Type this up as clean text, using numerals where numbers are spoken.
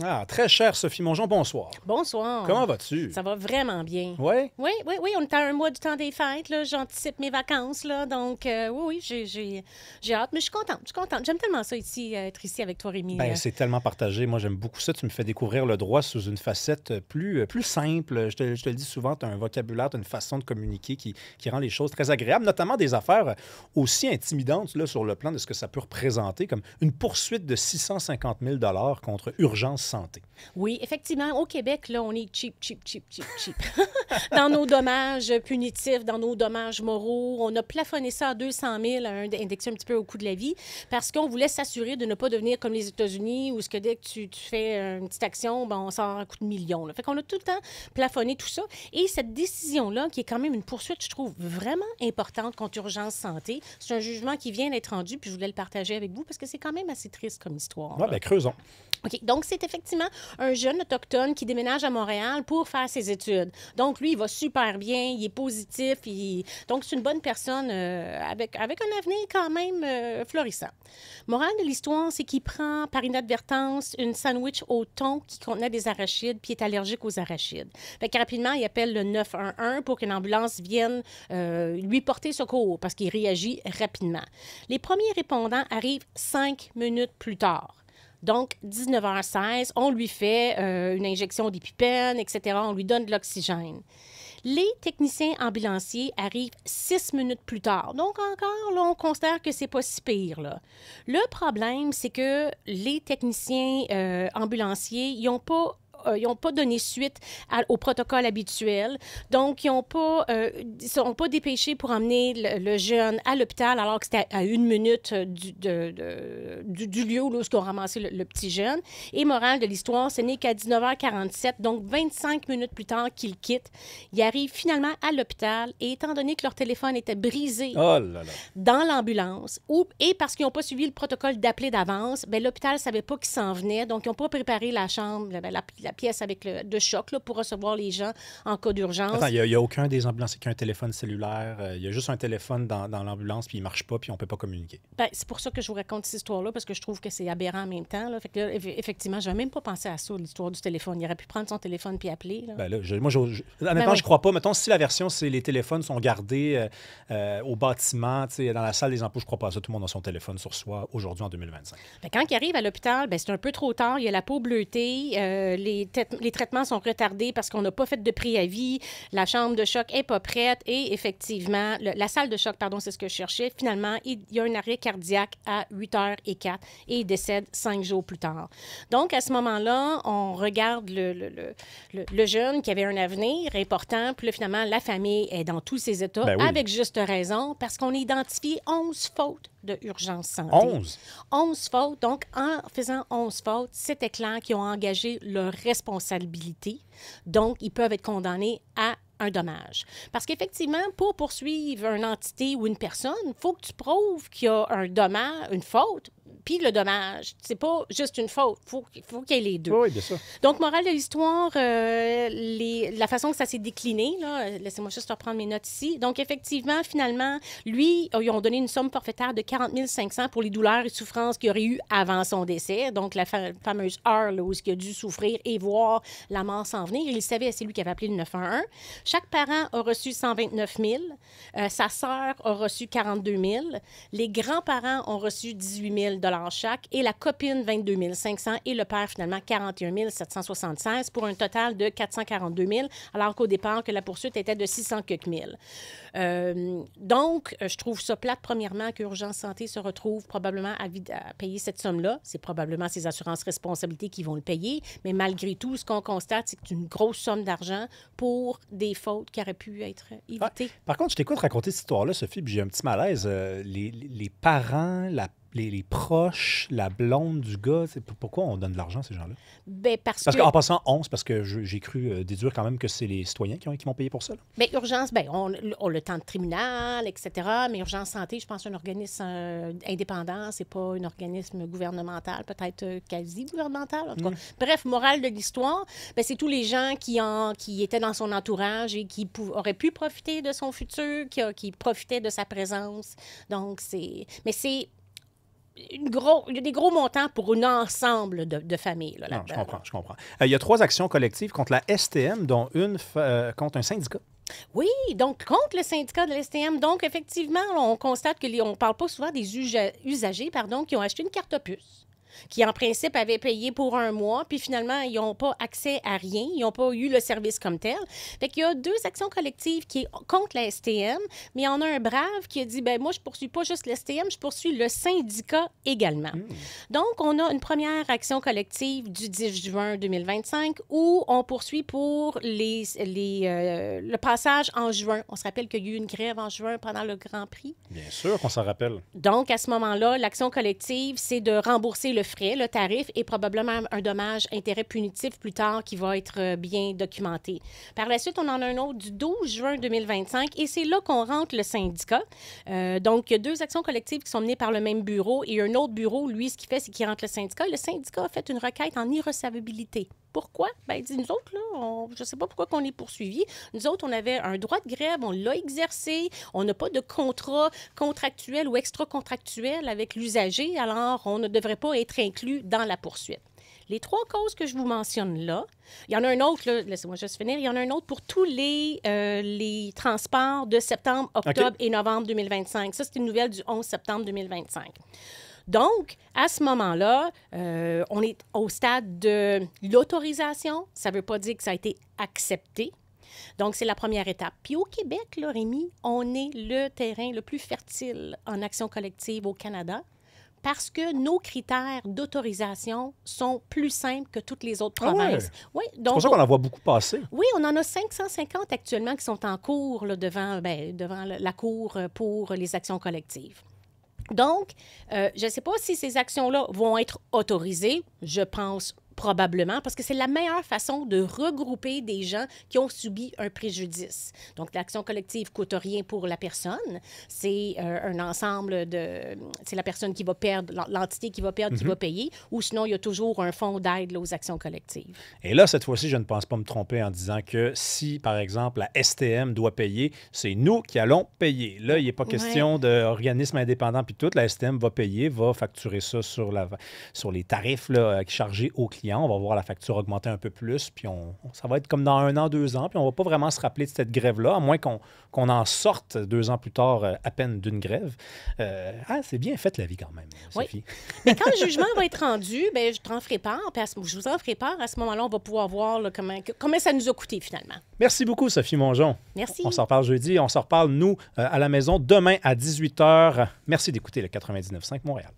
Ah, très chère Sophie Mongeon, bonsoir. Bonsoir. Comment vas-tu? Ça va vraiment bien. Oui? Oui, on est à un mois du temps des fêtes, là. J'anticipe mes vacances, là. Donc, oui, j'ai hâte, mais je suis contente. J'aime tellement ça ici, être ici avec toi, Rémi. Ben, c'est tellement partagé. Moi, j'aime beaucoup ça. Tu me fais découvrir le droit sous une facette plus simple. Je te le dis souvent, tu as un vocabulaire, tu as une façon de communiquer qui rend les choses très agréables, notamment des affaires aussi intimidantes là, sur le plan de ce que ça peut représenter, comme une poursuite de 650 000 contre Urgence Santé. Oui, effectivement, au Québec, là, on est cheap. Dans nos dommages punitifs, dans nos dommages moraux, on a plafonné ça à 200 000, indexé un petit peu au coût de la vie, parce qu'on voulait s'assurer de ne pas devenir comme les États-Unis, où ce que dès que tu fais une petite action, ben, on sort un coup de millions. Là. Fait qu'on a tout le temps plafonné tout ça. Et cette décision-là, qui est quand même une poursuite, je trouve, vraiment importante contre Urgence Santé, c'est un jugement qui vient d'être rendu, puis je voulais le partager avec vous, parce que c'est quand même assez triste comme histoire. Oui, bien, creusons. OK. Donc, c'est effectivement un jeune autochtone qui déménage à Montréal pour faire ses études. Donc, lui, il va super bien, il est positif. Donc, c'est une bonne personne avec un avenir quand même florissant. Morale de l'histoire, c'est qu'il prend par inadvertance une sandwich au thon qui contenait des arachides, puis il est allergique aux arachides. Fait que rapidement, il appelle le 911 pour qu'une ambulance vienne lui porter secours parce qu'il réagit rapidement. Les premiers répondants arrivent 5 minutes plus tard. Donc, 19h16, on lui fait une injection d'épipène, etc. On lui donne de l'oxygène. Les techniciens ambulanciers arrivent 6 minutes plus tard. Donc, encore, là, on considère que c'est pas si pire, là. Le problème, c'est que les techniciens ambulanciers, ils n'ont pas donné suite au protocole habituel. Donc, ils ne sont pas dépêchés pour emmener le jeune à l'hôpital alors que c'était à 1 minute du lieu où ils ont ramassé le petit jeune. Et morale de l'histoire, ce n'est qu'à 19h47, donc 25 minutes plus tard qu'ils quittent. Ils arrivent finalement à l'hôpital et étant donné que leur téléphone était brisé dans l'ambulance et parce qu'ils n'ont pas suivi le protocole d'appeler d'avance, ben, l'hôpital ne savait pas qu'ils s'en venaient. Donc, ils n'ont pas préparé la chambre, la pièce avec de choc là, pour recevoir les gens en cas d'urgence. Attends, il n'y a aucun des ambulanciers qui a un téléphone cellulaire. Il y a juste un téléphone dans l'ambulance, puis il ne marche pas, puis on ne peut pas communiquer. Ben, c'est pour ça que je vous raconte cette histoire-là, parce que je trouve que c'est aberrant en même temps. Là. Fait que là, effectivement, je n'avais même pas pensé à ça, l'histoire du téléphone. Il aurait pu prendre son téléphone puis appeler. Là. Ben là, honnêtement, je crois pas. Mettons, si la version, c'est les téléphones sont gardés au bâtiment, dans la salle des impôts, je crois pas à ça. Tout le monde a son téléphone sur soi aujourd'hui en 2025. Ben, quand il arrive à l'hôpital, ben, c'est un peu trop tard. Il a la peau bleutée. Les traitements sont retardés parce qu'on n'a pas fait de préavis. La chambre de choc n'est pas prête. Et effectivement, la salle de choc, pardon, c'est ce que je cherchais. Finalement, il y a un arrêt cardiaque à 8h04 et il décède 5 jours plus tard. Donc, à ce moment-là, on regarde le jeune qui avait un avenir important. Puis là, finalement, la famille est dans tous ses états, Ben oui. avec juste raison, parce qu'on a identifié 11 fautes de urgence santé. 11? 11 fautes. Donc, en faisant 11 fautes, c'était clair qu'ils ont engagé leur responsabilité. Donc, ils peuvent être condamnés à un dommage. Parce qu'effectivement, pour poursuivre une entité ou une personne, il faut que tu prouves qu'il y a un dommage, une faute, puis le dommage. C'est pas juste une faute. Il faut qu'il y ait les deux. Oui, bien sûr. Donc, morale de l'histoire, la façon que ça s'est décliné, là, laissez-moi juste reprendre mes notes ici. Donc, effectivement, finalement, lui, ils ont donné une somme forfaitaire de 40 500 pour les douleurs et souffrances qu'il aurait eu avant son décès. Donc, la fameuse heure là, où il a dû souffrir et voir la mort s'en venir. Il savait, c'est lui qui avait appelé le 911. Chaque parent a reçu 129 000. Sa sœur a reçu 42 000. Les grands-parents ont reçu 18 000 chaque et la copine 22 500 et le père finalement 41 776 pour un total de 442 000 alors qu'au départ que la poursuite était de 600 quelques mille. Donc, je trouve ça plate premièrement qu'Urgence Santé se retrouve probablement à payer cette somme-là. C'est probablement ses assurances responsabilités qui vont le payer, mais malgré tout, ce qu'on constate, c'est que c'est une grosse somme d'argent pour des fautes qui auraient pu être évitées. Ah, par contre, je t'écoute raconter cette histoire-là, Sophie, puis j'ai un petit malaise. Les parents, les proches, la blonde du gars, pourquoi on donne de l'argent à ces gens-là? Bien, Parce qu'en passant, c'est parce que j'ai cru déduire quand même que c'est les citoyens qui vont payer pour ça. Là. Bien, Urgence, bien, on le temps de tribunal, etc. Mais Urgence Santé, je pense, c'est un organisme indépendant, c'est pas un organisme gouvernemental, peut-être quasi-gouvernemental, en tout cas. Bref, morale de l'histoire, bien, c'est tous les gens qui étaient dans son entourage et qui auraient pu profiter de son futur, qui profitaient de sa présence. Donc, Mais c'est... il y a des gros montants pour un ensemble de familles. Là, Non, je comprends. Il y a 3 actions collectives contre la STM, dont une contre un syndicat. Oui, donc contre le syndicat de l'STM. Donc, effectivement, là, on constate qu'on ne parle pas souvent des usagers qui ont acheté une carte opus, qui, en principe, avaient payé pour un mois, puis finalement, ils n'ont pas accès à rien, ils n'ont pas eu le service comme tel. Fait qu'il y a 2 actions collectives qui sont contre la STM, mais il y en a un brave qui a dit, ben moi, je ne poursuis pas juste la STM, je poursuis le syndicat également. Donc, on a une première action collective du 10 juin 2025 où on poursuit pour le passage en juin. On se rappelle qu'il y a eu une grève en juin pendant le Grand Prix. Bien sûr qu'on s'en rappelle. Donc, à ce moment-là, l'action collective, c'est de rembourser le frais, le tarif, et probablement un dommage-intérêt punitif plus tard qui va être bien documenté. Par la suite, on en a un autre du 12 juin 2025 et c'est là qu'on rentre le syndicat. Donc, il y a 2 actions collectives qui sont menées par le même bureau et un autre bureau, lui, ce qu'il fait, c'est qu'il rentre le syndicat. Le syndicat a fait une requête en irrecevabilité. Pourquoi? Bien, il dit, nous autres, là, je ne sais pas pourquoi on est poursuivis. Nous autres, on avait un droit de grève, on l'a exercé, on n'a pas de contrat contractuel ou extra-contractuel avec l'usager, alors on ne devrait pas être inclus dans la poursuite. Les 3 causes que je vous mentionne là, il y en a un autre, là, laissez-moi juste finir, il y en a un autre pour tous les transports de septembre, octobre et novembre 2025. Ça, c'est une nouvelle du 11 septembre 2025. Donc, à ce moment-là, on est au stade de l'autorisation. Ça ne veut pas dire que ça a été accepté. Donc, c'est la première étape. Puis au Québec, là, Rémi, on est le terrain le plus fertile en action collective au Canada parce que nos critères d'autorisation sont plus simples que toutes les autres provinces. Oui, donc, c'est pour ça qu'on en voit beaucoup passer. Oui, on en a 550 actuellement qui sont en cours là, devant la Cour pour les actions collectives. Donc, je ne sais pas si ces actions-là vont être autorisées. Je pense probablement, parce que c'est la meilleure façon de regrouper des gens qui ont subi un préjudice. Donc, l'action collective ne coûte rien pour la personne. C'est un ensemble de... C'est la personne qui va perdre, l'entité qui va perdre, qui va payer, ou sinon, il y a toujours un fonds d'aide aux actions collectives. Et là, cette fois-ci, je ne pense pas me tromper en disant que si, par exemple, la STM doit payer, c'est nous qui allons payer. Là, il n'est pas question d'organisme indépendant puis tout. La STM va payer, va facturer ça sur les tarifs là, chargés aux clients. On va voir la facture augmenter un peu plus, puis ça va être comme dans 1 an, 2 ans, puis on ne va pas vraiment se rappeler de cette grève-là, à moins qu'on en sorte 2 ans plus tard à peine d'une grève. C'est bien fait la vie quand même, Sophie. Oui. Mais quand le jugement va être rendu, bien, je t'en ferai part, je vous en ferai part. À ce moment-là, on va pouvoir voir là, comment ça nous a coûté finalement. Merci beaucoup, Sophie Mongeon. Merci. On s'en reparle jeudi. On s'en reparle, nous, à la maison, demain à 18h. Merci d'écouter le 99.5 Montréal.